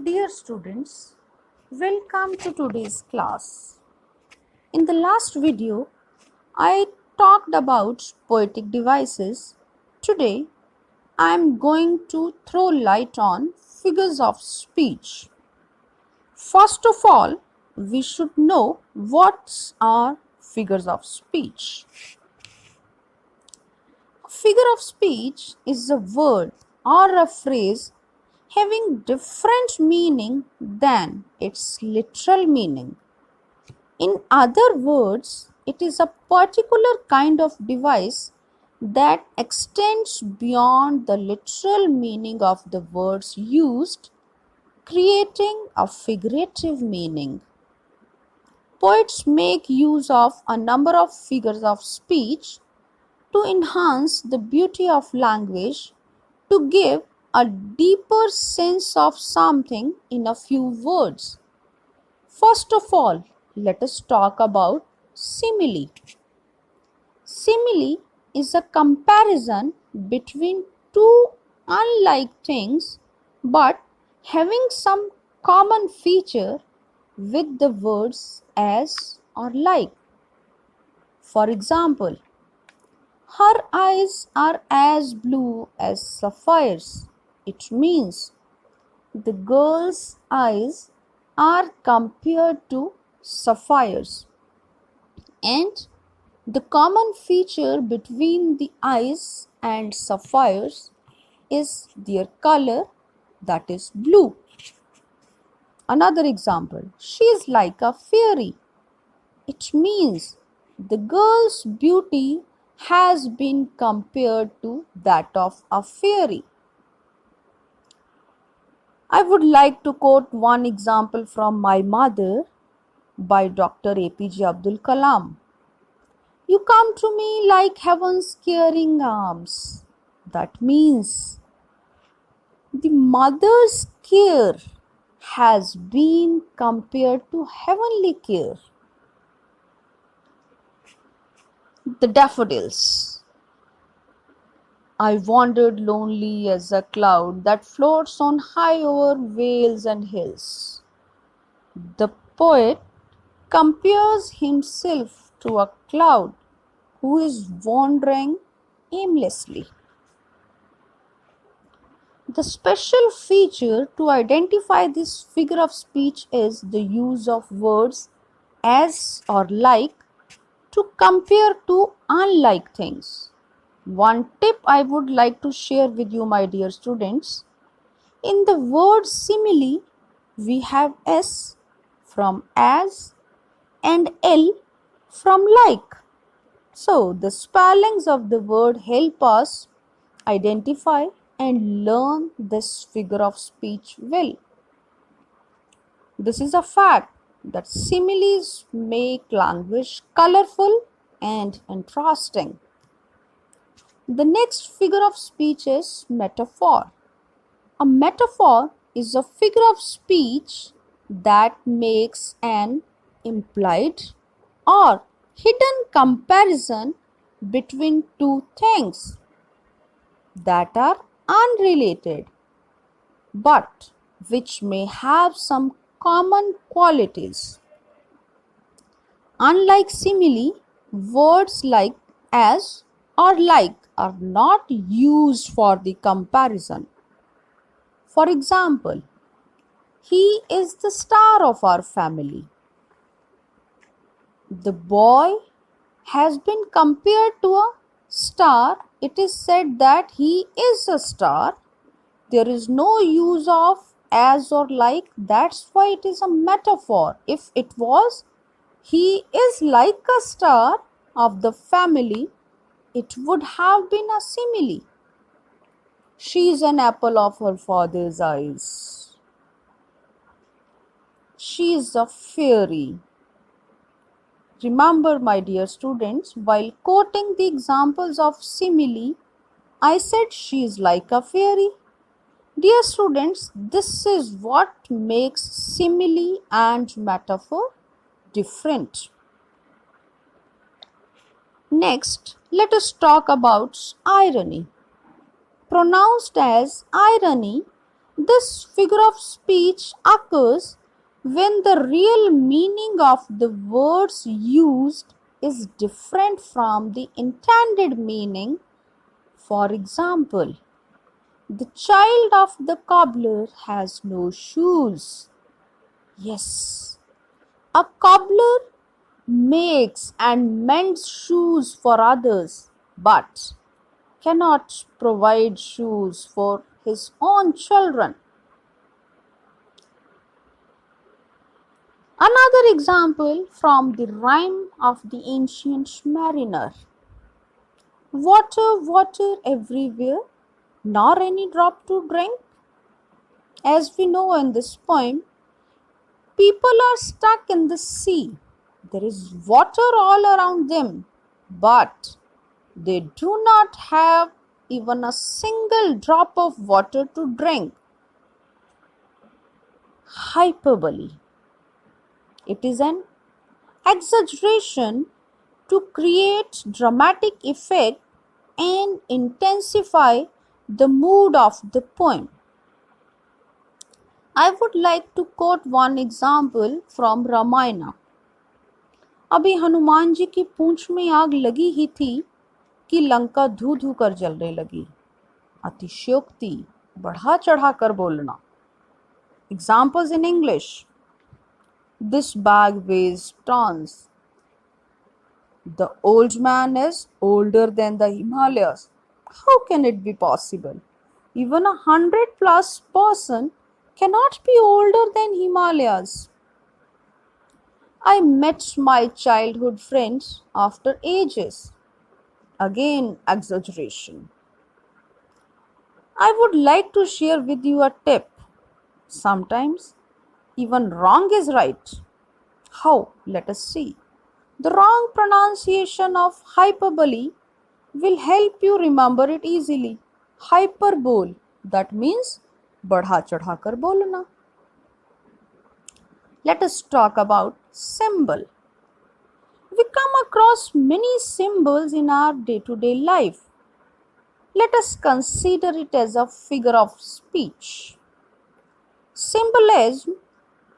Dear students, welcome to today's class. In the last video, I talked about poetic devices. Today, I am going to throw light on figures of speech. First of all, we should know what are figures of speech. A figure of speech is a word or a phrase having different meaning than its literal meaning. In other words, it is a particular kind of device that extends beyond the literal meaning of the words used, creating a figurative meaning. Poets make use of a number of figures of speech to enhance the beauty of language, to give a deeper sense of something in a few words. First of all, let us talk about simile. Simile is a comparison between two unlike things but having some common feature with the words as or like. For example, her eyes are as blue as sapphires. It means the girl's eyes are compared to sapphires, and the common feature between the eyes and sapphires is their color, that is blue. Another example, she is like a fairy. It means the girl's beauty has been compared to that of a fairy. I would like to quote one example from My Mother by Dr. APJ Abdul Kalam. You come to me like heaven's caring arms. That means the mother's care has been compared to heavenly care. The daffodils. I wandered lonely as a cloud that floats on high over vales and hills. The poet compares himself to a cloud who is wandering aimlessly. The special feature to identify this figure of speech is the use of words as or like to compare two unlike things. One tip I would like to share with you, my dear students. In the word simile, we have S from as and L from like. So, the spellings of the word help us identify and learn this figure of speech well. This is a fact that similes make language colorful and interesting. The next figure of speech is metaphor. A metaphor is a figure of speech that makes an implied or hidden comparison between two things that are unrelated but which may have some common qualities. Unlike simile, words like as or like are not used for the comparison. For example, he is the star of our family. The boy has been compared to a star. It is said that he is a star. There is no use of as or like. That's why it is a metaphor. If it was, he is like a star of the family, it would have been a simile. She is an apple of her father's eyes. She is a fairy. Remember, my dear students, while quoting the examples of simile, I said she is like a fairy. Dear students, this is what makes simile and metaphor different. Next, let us talk about irony. Pronounced as irony, This figure of speech occurs when the real meaning of the words used is different from the intended meaning. For example, the child of the cobbler has no shoes. Yes, a cobbler makes and mends shoes for others, but cannot provide shoes for his own children. Another example from the rhyme of the ancient mariner. Water, water everywhere, nor any drop to drink. As we know in this poem, people are stuck in the sea. There is water all around them, but they do not have even a single drop of water to drink. Hyperbole. It is an exaggeration to create dramatic effect and intensify the mood of the poem. I would like to quote one example from Ramayana. अभी हनुमान जी की पूंछ में आग लगी ही थी कि लंका धू धू कर जलने लगी. अतिशयोक्ति, बढ़ा चढ़ा कर बोलना. Examples in English. This bag weighs tons. The old man is older than the Himalayas. How can it be possible? Even 100+ person cannot be older than Himalayas. I met my childhood friends after ages. Again, exaggeration. I would like to share with you a tip. Sometimes even wrong is right. How? Let us see. The wrong pronunciation of hyperbole will help you remember it easily. Hyperbole, that means बढ़ा चढ़ा कर बोलना. Let us talk about symbol. We come across many symbols in our day-to-day life. Let us consider it as a figure of speech. Symbolism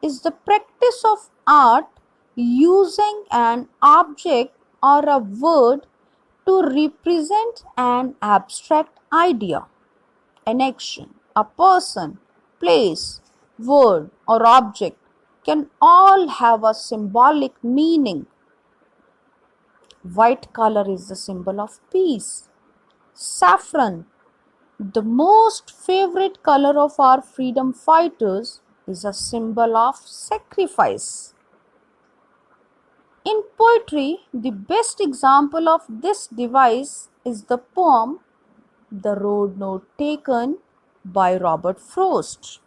is the practice of art using an object or a word to represent an abstract idea, an action, a person, place, word, or object can all have a symbolic meaning. White color is the symbol of peace. Saffron, the most favorite color of our freedom fighters, is a symbol of sacrifice. In poetry, the best example of this device is the poem The Road Not Taken by Robert Frost.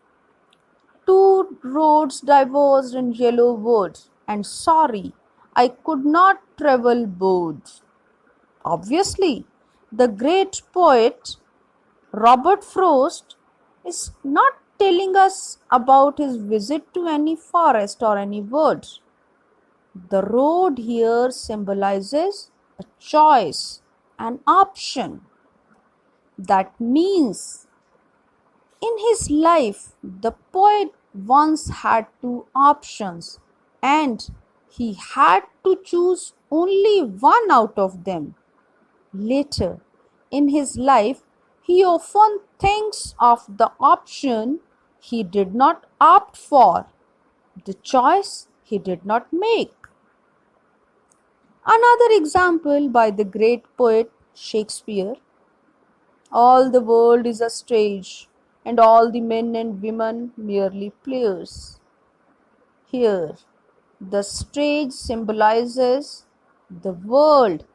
Two roads diverged in yellow wood, and sorry, I could not travel both. Obviously, the great poet Robert Frost is not telling us about his visit to any forest or any wood. The road here symbolizes a choice, an option. That means in his life, the poet once had two options and he had to choose only one out of them. Later in his life, he often thinks of the option he did not opt for, the choice he did not make. Another example by the great poet Shakespeare. All the world is a stage, and all the men and women merely players. Here, the stage symbolizes the world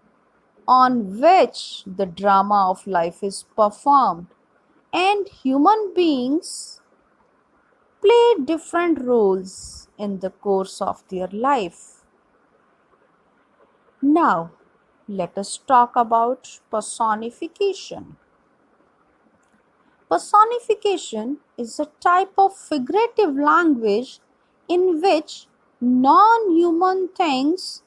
on which the drama of life is performed, and human beings play different roles in the course of their life. Now, let us talk about personification. Personification is a type of figurative language in which non-human things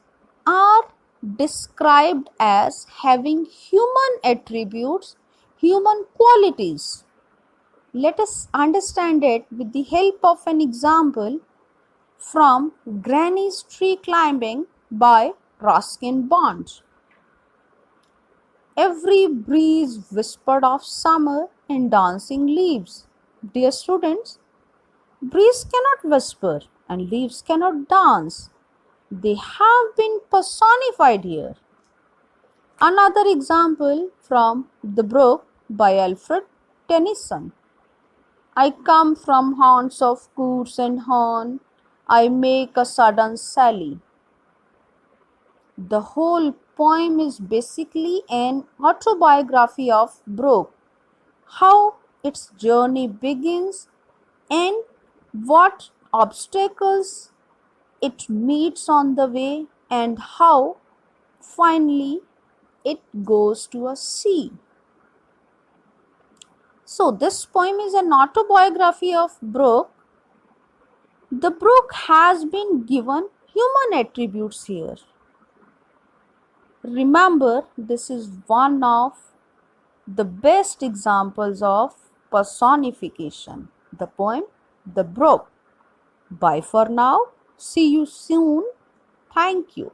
are described as having human attributes, human qualities. Let us understand it with the help of an example from Granny's Tree Climbing by Ruskin Bond. Every breeze whispered of summer in dancing leaves. Dear students, breeze cannot whisper and leaves cannot dance. They have been personified here. Another example from The Brook by Alfred Tennyson. I come from haunts of coos and horn. I make a sudden sally. The whole poem is basically an autobiography of Brooke, how its journey begins and what obstacles it meets on the way and how finally it goes to a sea. So this poem is an autobiography of Brooke. The brook has been given human attributes here. Remember, this is one of the best examples of personification. The poem The Brook. Bye for now. See you soon. Thank you.